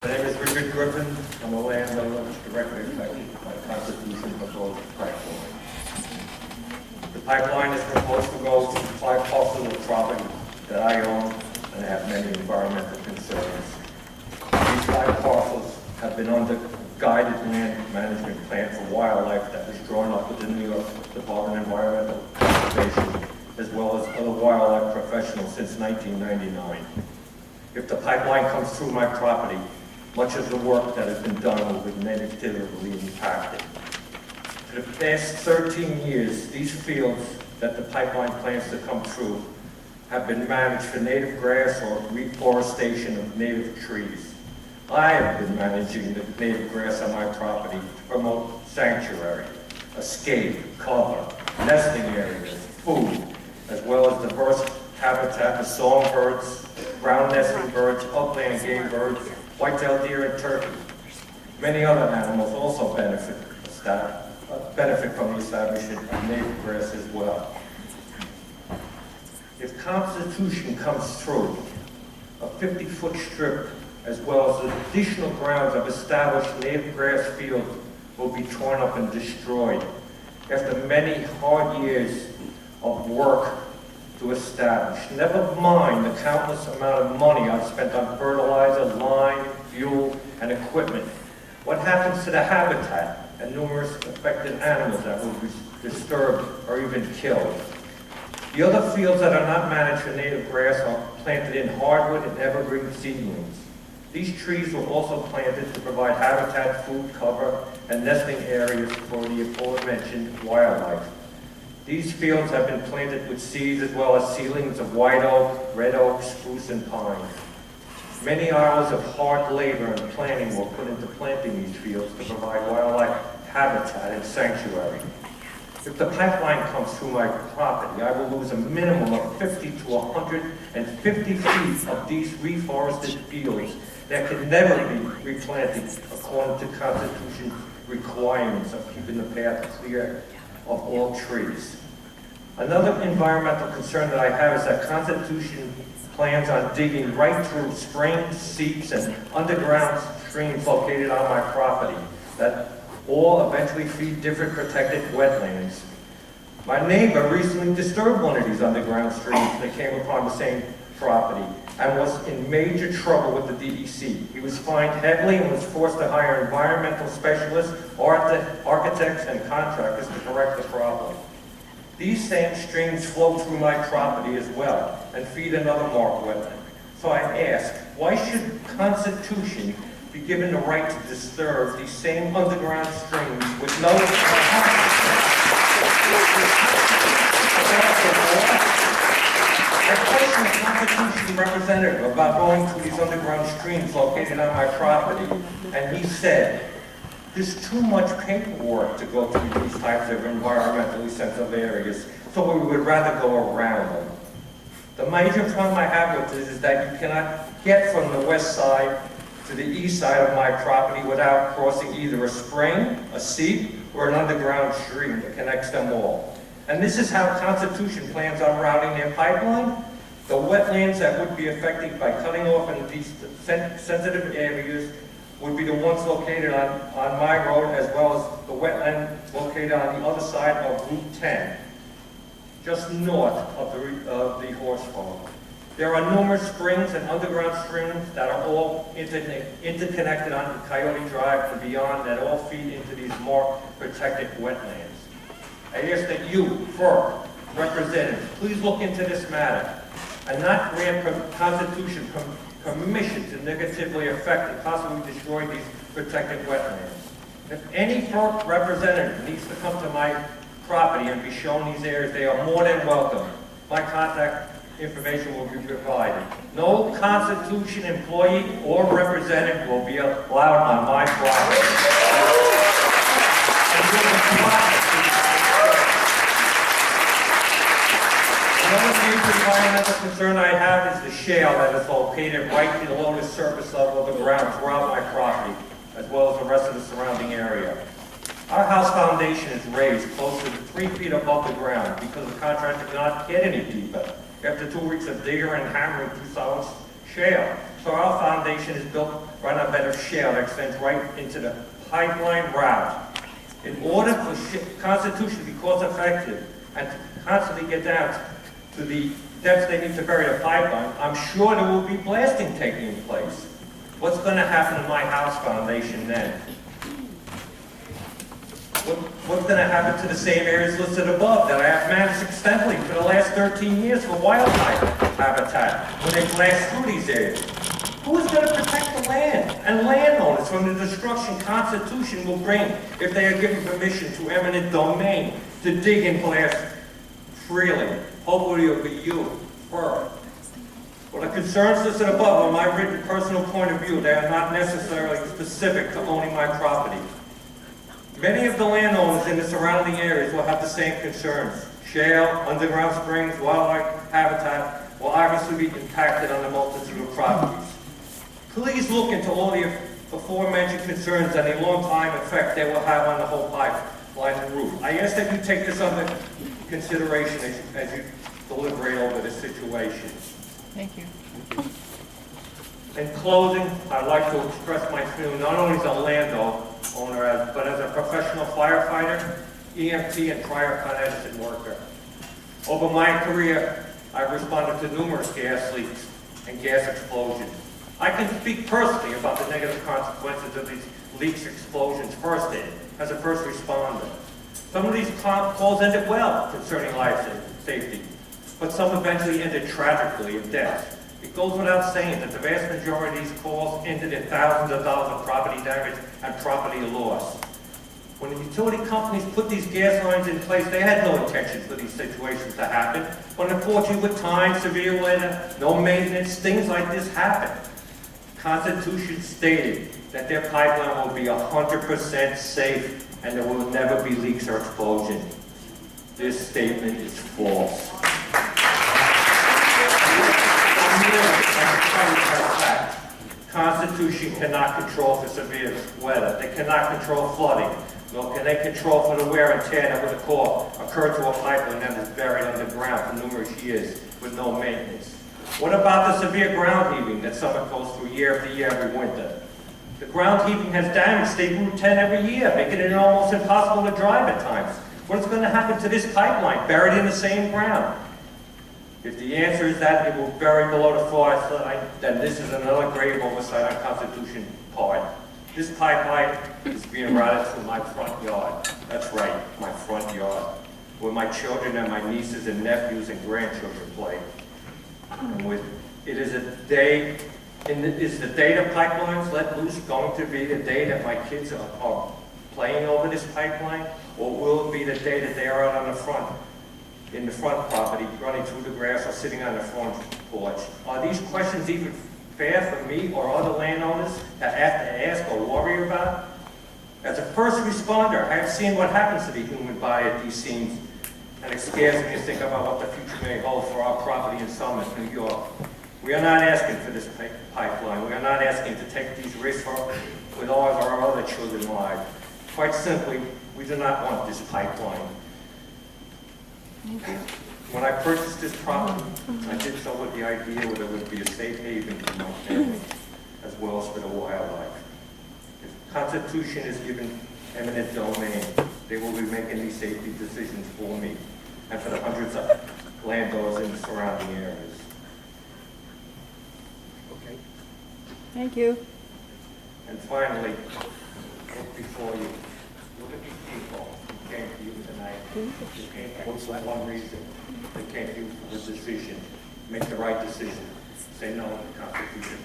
My name is Richard Griffin. I'm a landowner directly affected by Constitution proposed pipeline. The pipeline is proposed to go to 5 parcels of property that I own and have many environmental concerns. These 5 parcels have been under guided land management plan for wildlife that was drawn up with the New York Department of Environmental Conservation, as well as other wildlife professionals since 1999. If the pipeline comes through my property, much of the work that has been done will be negatively impacted. For the past 13 years, these fields that the pipeline plans to come through have been managed for native grass or reforestation of native trees. I have been managing the native grass on my property to promote sanctuary, escape, cover, nesting areas, food, as well as diverse habitat for songbirds, ground nesting birds, upland game birds, white-tailed deer, and turkey. Many other animals also benefit from the establishment of native grass as well. If Constitution comes through, a 50-foot strip as well as additional grounds of established native grass fields will be torn up and destroyed after many hard years of work to establish. Never mind the countless amount of money I've spent on fertilizer, lime, fuel, and equipment. What happens to the habitat and numerous affected animals that will be disturbed or even killed? The other fields that are not managed for native grass are planted in hardwood and evergreen seedlings. These trees were also planted to provide habitat, food cover, and nesting areas for the aforementioned wildlife. These fields have been planted with seeds as well as seedlings of white oak, red oak, spruce, and pine. Many hours of hard labor and planning were put into planting these fields to provide wildlife habitat and sanctuary. If the pipeline comes through my property, I will lose a minimum of 50 to 150 feet of these reforested fields that can never be replanted according to Constitution requirements of keeping the path clear of all trees. Another environmental concern that I have is that Constitution plans on digging right through springs, seeps, and underground streams located on my property that all eventually feed different protected wetlands. My neighbor recently disturbed one of these underground streams and they came upon the same property and was in major trouble with the DEC. He was fined heavily and was forced to hire environmental specialists, architects, and contractors to correct the problem. These same streams flow through my property as well and feed another marked wetland. So I ask, why should Constitution be given the right to disturb these same underground streams with no I questioned the Constitution representative about going through these underground streams located on my property, and he said, there's too much paperwork to go through these types of environmentally sensitive areas, so we would rather go around them. The major problem I have with this is that you cannot get from the west side to the east side of my property without crossing either a spring, a seep, or an underground stream that connects them all. And this is how Constitution plans on routing their pipeline. The wetlands that would be affected by cutting off in these sensitive areas would be the ones located on my road, as well as the wetland located on the other side of Route 10, just north of the horse farm. There are numerous springs and underground streams that are all interconnected on Coyote Drive and beyond that all feed into these more protected wetlands. I ask that you, FERC, representatives, please look into this matter and not grant Constitution permission to negatively affect and possibly destroy these protected wetlands. If any FERC representative needs to come to my property and be shown these areas, they are more than welcome. My contact information will be provided. No Constitution employee or representative will be allowed on my property. Another major environmental concern I have is the shale that is located right below the surface level of the ground throughout my property, as well as the rest of the surrounding area. Our house foundation is raised close to 3 feet above the ground because the contractor could not get any deeper after 2 weeks of digging and hammering through solid shale. So our foundation is built run a bed of shale that extends right into the pipeline route. In order for Constitution to be cost effective and to constantly get down to the depths they need to bury the pipeline, I'm sure there will be blasting taking place. What's going to happen to my house foundation then? What's going to happen to the same areas listed above that I have managed extensively for the last 13 years for wildlife habitat when they blast through these areas? Who is going to protect the land and landowners from the destruction Constitution will bring if they are given permission to eminent domain to dig and blast freely? Hopefully it will be you first. Well, the concerns listed above are my written personal point of view. They are not necessarily specific to owning my property. Many of the landowners in the surrounding areas will have the same concerns. Shale, underground springs, wildlife habitat will obviously be impacted on a multitude of properties. Please look into all the aforementioned concerns and the long-time effect they will have on the whole pipeline roof. I ask that you take this under consideration as you deliberate over this situation. Thank you. In closing, I'd like to express my feeling not only as a landowner, but as a professional firefighter, EMT, and prior clandestine worker. Over my career, I've responded to numerous gas leaks and gas explosions. I can speak personally about the negative consequences of these leaks, explosions firsthand as a first responder. Some of these calls ended well concerning life and safety, but some eventually ended tragically in death. It goes without saying that the vast majority of these calls ended in thousands of dollars of property damage and property loss. When the utility companies put these gas lines in place, they had no intention for these situations to happen. But unfortunately, with time, severe weather, no maintenance, things like this happen. Constitution stated that their pipeline will be 100% safe and there will never be leaks or explosions. This statement is false. Constitution cannot control for severe weather. They cannot control flooding. Nor can they control for the wear and tear that would occur to a pipeline that is buried underground for numerous years with no maintenance. What about the severe ground heaving that Summit goes through year after year every winter? The ground heaving has damaged State Route 10 every year, making it almost impossible to drive at times. What's going to happen to this pipeline buried in the same ground? If the answer is that it will bury below the forest line, then this is another grave oversight on Constitution part. This pipeline is being routed through my front yard. That's right, my front yard, where my children and my nieces and nephews and grandchildren play. And is the day the pipelines let loose going to be the day that my kids are playing over this pipeline, or will it be the day that they are out on the front? In the front property, running through the grass or sitting on the front porch? Are these questions even fair for me or other landowners to have to ask or worry about? As a first responder, I have seen what happens to the human body at these scenes, and it scares me to think about what the future may hold for our property in Summit, New York. We are not asking for this pipeline. We are not asking to take these risks with all of our other children's lives. Quite simply, we do not want this pipeline. When I purchased this property, I did so with the idea that it would be a safe haven for my family, as well as for the wildlife. If the Constitution is given eminent domain, they will be making these safety decisions for me and for the hundreds of landowners in the surrounding areas. Okay. Thank you. And finally, look before you. Look at these people who came to you tonight. Who came for one reason. They came to you for the decision. Make the right decision. Say no to the Constitution.